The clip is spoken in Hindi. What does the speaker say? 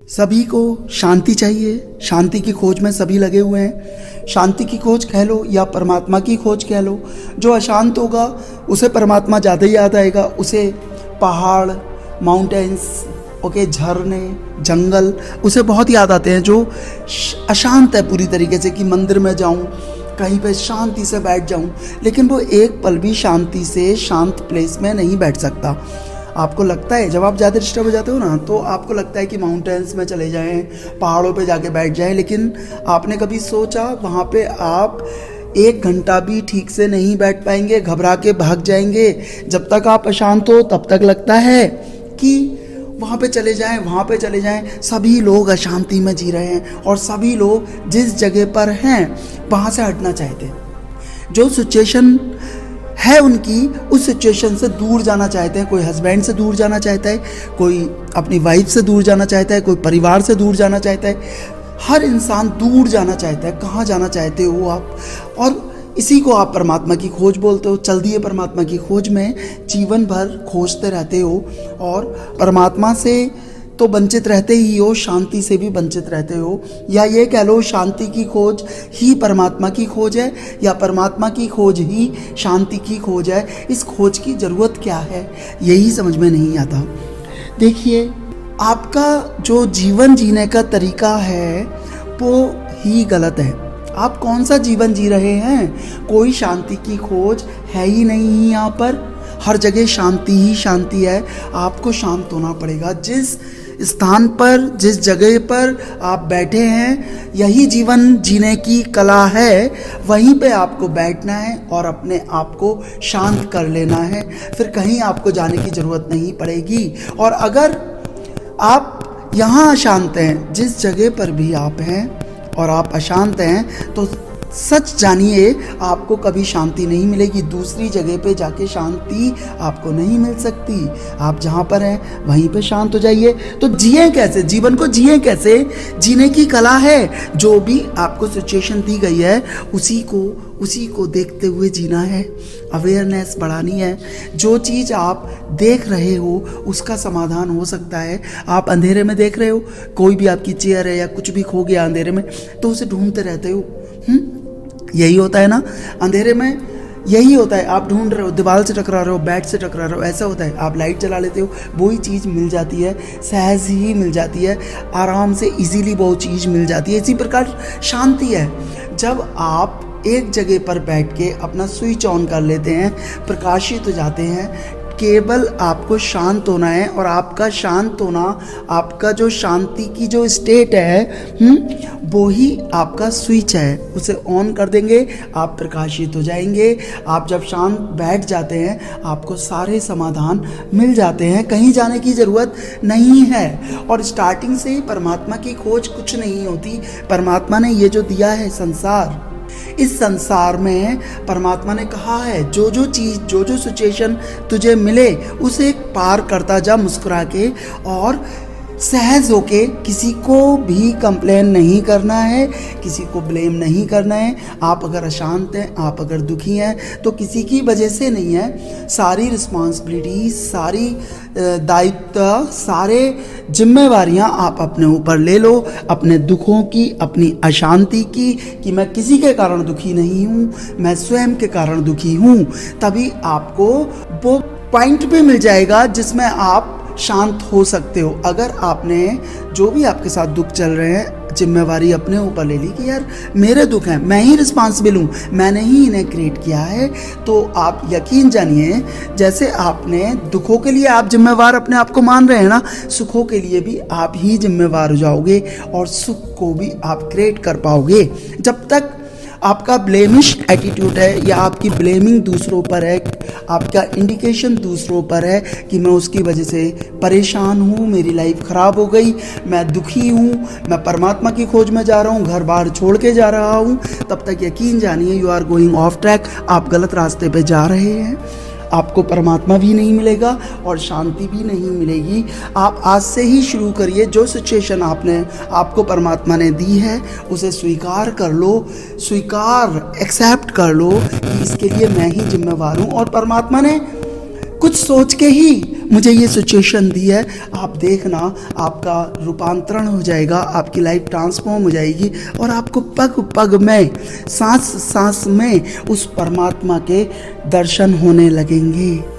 सभी को शांति चाहिए, शांति की खोज में सभी लगे हुए हैं। शांति की खोज कह लो या परमात्मा की खोज कह लो। जो अशांत होगा उसे परमात्मा ज़्यादा याद आएगा, उसे पहाड़, माउंटेन्स, ओके, झरने, जंगल उसे बहुत याद आते हैं। जो अशांत है पूरी तरीके से कि मंदिर में जाऊं, कहीं पे शांति से बैठ जाऊं, लेकिन वो एक पल भी शांति से शांत प्लेस में नहीं बैठ सकता। आपको लगता है जब आप ज़्यादा डिस्टर्ब हो जाते हो ना, तो आपको लगता है कि माउंटेन्स में चले जाएं, पहाड़ों पे जाके बैठ जाएं, लेकिन आपने कभी सोचा वहाँ पे आप 1 घंटा भी ठीक से नहीं बैठ पाएंगे, घबरा के भाग जाएंगे। जब तक आप अशांत हो तब तक लगता है कि वहाँ पे चले जाएं, वहाँ पे चले जाएं। सभी लोग अशांति में जी रहे हैं और सभी लोग जिस जगह पर हैं वहाँ से हटना चाहते हैं। जो सिचुएशन है उनकी, उस सिचुएशन से दूर जाना चाहते हैं। कोई हस्बैंड से दूर जाना चाहता है, कोई अपनी वाइफ से दूर जाना चाहता है, कोई परिवार से दूर जाना चाहता है। हर इंसान दूर जाना चाहता है। कहाँ जाना चाहते हो आप? और इसी को आप परमात्मा की खोज बोलते हो। चल दिए परमात्मा की खोज में, जीवन भर खोजते रहते हो और परमात्मा से तो वंचित रहते ही हो, शांति से भी वंचित रहते हो। या ये कह लो शांति की खोज ही परमात्मा की खोज है, या परमात्मा की खोज ही शांति की खोज है। इस खोज की ज़रूरत क्या है, यही समझ में नहीं आता। देखिए, आपका जो जीवन जीने का तरीका है वो ही गलत है। आप कौन सा जीवन जी रहे हैं? कोई शांति की खोज है ही नहीं यहाँ पर। हर जगह शांति ही शांति है। आपको शांत होना पड़ेगा। जिस स्थान पर, जिस जगह पर आप बैठे हैं, यही जीवन जीने की कला है। वहीं पे आपको बैठना है और अपने आप को शांत कर लेना है। फिर कहीं आपको जाने की ज़रूरत नहीं पड़ेगी। और अगर आप यहाँ अशांत हैं, जिस जगह पर भी आप हैं और आप अशांत हैं, तो सच जानिए आपको कभी शांति नहीं मिलेगी। दूसरी जगह पे जाके शांति आपको नहीं मिल सकती। आप जहाँ पर हैं वहीं पे शांत हो जाइए। तो जिए कैसे, जीवन को जिए कैसे, जीने की कला है। जो भी आपको सिचुएशन दी गई है उसी को देखते हुए जीना है। अवेयरनेस बढ़ानी है। जो चीज़ आप देख रहे हो उसका समाधान हो सकता है। आप अंधेरे में देख रहे हो, कोई भी आपकी चेयर है या कुछ भी खो गया अंधेरे में, तो उसे ढूंढते रहते हो। यही होता है ना अंधेरे में, यही होता है। आप ढूंढ रहे हो, दीवार से टकरा रहे हो, बेड से टकरा रहे हो, ऐसा होता है। आप लाइट जला लेते हो, वही चीज़ मिल जाती है, सहज ही मिल जाती है, आराम से इजीली वो चीज़ मिल जाती है। इसी प्रकार शांति है। जब आप एक जगह पर बैठ के अपना स्विच ऑन कर लेते हैं, प्रकाशित हो जाते हैं। केवल आपको शांत होना है और आपका शांत होना, आपका जो शांति की जो स्टेट है वो ही आपका स्विच है। उसे ऑन कर देंगे, आप प्रकाशित हो जाएंगे। आप जब शांत बैठ जाते हैं आपको सारे समाधान मिल जाते हैं। कहीं जाने की ज़रूरत नहीं है। और स्टार्टिंग से ही परमात्मा की खोज कुछ नहीं होती। परमात्मा ने ये जो दिया है संसार, इस संसार में परमात्मा ने कहा है जो जो चीज़, जो जो सिचुएशन तुझे मिले उसे पार करता जा मुस्कुरा के और सहज होके। किसी को भी कंप्लेन नहीं करना है, किसी को ब्लेम नहीं करना है। आप अगर अशांत हैं, आप अगर दुखी हैं, तो किसी की वजह से नहीं है। सारी रिस्पॉन्सिबिलिटी, सारी दायित्व, सारे जिम्मेवारियां आप अपने ऊपर ले लो, अपने दुखों की, अपनी अशांति की, कि मैं किसी के कारण दुखी नहीं हूँ, मैं स्वयं के कारण दुखी हूँ। तभी आपको वो पॉइंट भी मिल जाएगा जिसमें आप शांत हो सकते हो। अगर आपने जो भी आपके साथ दुख चल रहे हैं जिम्मेवारी अपने ऊपर ले ली कि यार मेरे दुख हैं, मैं ही रिस्पॉन्सिबल हूँ, मैंने ही इन्हें क्रिएट किया है, तो आप यकीन जानिए जैसे आपने दुखों के लिए आप जिम्मेवार अपने आप को मान रहे हैं ना, सुखों के लिए भी आप ही जिम्मेवार हो जाओगे और सुख को भी आप क्रिएट कर पाओगे। जब तक आपका ब्लेमिश एटीट्यूड है या आपकी ब्लेमिंग दूसरों पर है, आपका इंडिकेशन दूसरों पर है कि मैं उसकी वजह से परेशान हूँ, मेरी लाइफ ख़राब हो गई, मैं दुखी हूँ, मैं परमात्मा की खोज में जा रहा हूँ, घर बार छोड़ के जा रहा हूँ, तब तक यकीन जानिए you are going off track. आप गलत रास्ते पे जा रहे हैं। आपको परमात्मा भी नहीं मिलेगा और शांति भी नहीं मिलेगी। आप आज से ही शुरू करिए। जो सिचुएशन आपको परमात्मा ने दी है उसे स्वीकार कर लो, एक्सेप्ट कर लो कि इसके लिए मैं ही जिम्मेवार हूँ। और परमात्मा ने कुछ सोच के ही मुझे ये सिचुएशन दी है। आप देखना, आपका रूपांतरण हो जाएगा, आपकी लाइफ ट्रांसफॉर्म हो जाएगी और आपको पग पग में, सांस सांस में उस परमात्मा के दर्शन होने लगेंगे।